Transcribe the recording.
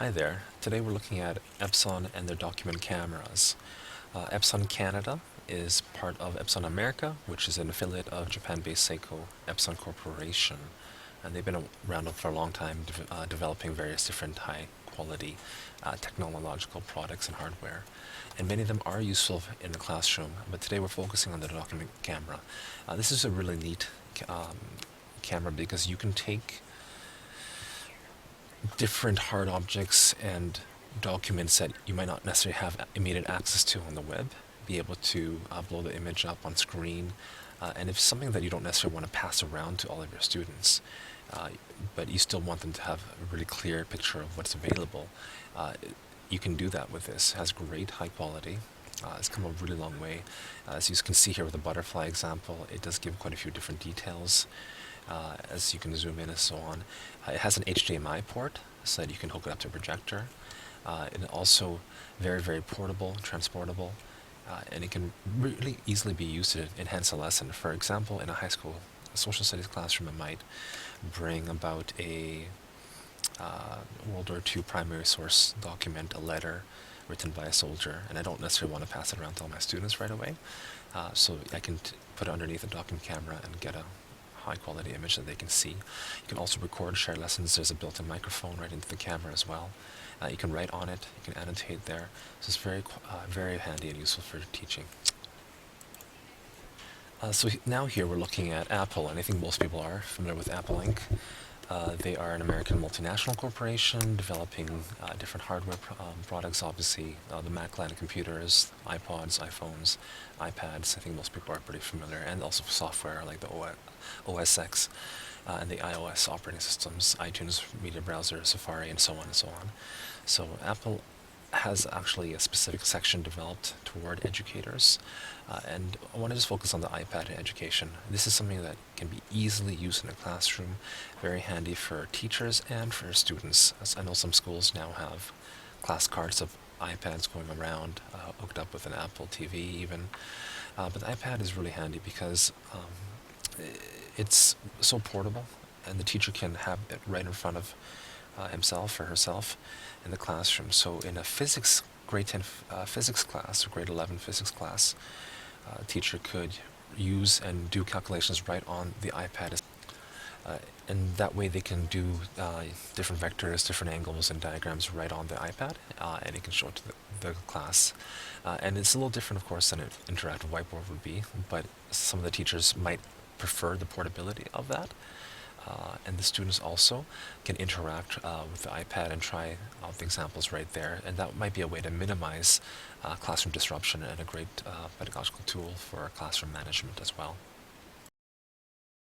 Hi there. Today we're looking at Epson and their document cameras. Epson Canada is part of Epson America, which is an affiliate of Japan-based Seiko Epson Corporation. And they've been around for a long time, developing various different high-quality technological products and hardware. And many of them are useful in the classroom, but today we're focusing on the document camera. This is a really neat camera because you can take different hard objects and documents that you might not necessarily have immediate access to on the web, be able to blow the image up on screen, and if it's something that you don't necessarily want to pass around to all of your students, but you still want them to have a really clear picture of what's available, you can do that with this. It has great high quality. It's come a really long way. As you can see here with the butterfly example, it does give quite a few different details. As you can zoom in and so on. It has an HDMI port so that you can hook it up to a projector. And also very portable, transportable, and it can really easily be used to enhance a lesson. For example, in a high school social studies classroom, it might bring about a World War II primary source document, a letter written by a soldier, and I don't necessarily want to pass it around to all my students right away. So I can put it underneath a document camera and get a high quality image that they can see. You can also record, share lessons. There's a built-in microphone right into the camera as well. You can write on it, you can annotate there. So it's very handy and useful for teaching. So now here we're looking at Apple, and I think most people are familiar with Apple Inc. They are an American multinational corporation developing different hardware products, obviously the Mac line of computers, iPods, iPhones, iPads. I think most people are pretty familiar, and also software like the OS X and the iOS operating systems, iTunes, media browser, Safari, and so on and so on. So Apple has actually a specific section developed toward educators, and I want to just focus on the iPad in education. This is something that can be easily used in a classroom, very handy for teachers and for students. As I know some schools now have class carts of iPads going around, hooked up with an Apple TV even, but the iPad is really handy because it's so portable, and the teacher can have it right in front of himself or herself in the classroom. So in a grade 10 physics class or grade 11 physics class, a teacher could use and do calculations right on the iPad. And that way they can do different vectors, different angles and diagrams right on the iPad, and it can show it to the class. And it's a little different, of course, than an interactive whiteboard would be, but some of the teachers might prefer the portability of that. And the students also can interact with the iPad and try out the examples right there, and that might be a way to minimize classroom disruption and a great pedagogical tool for classroom management as well.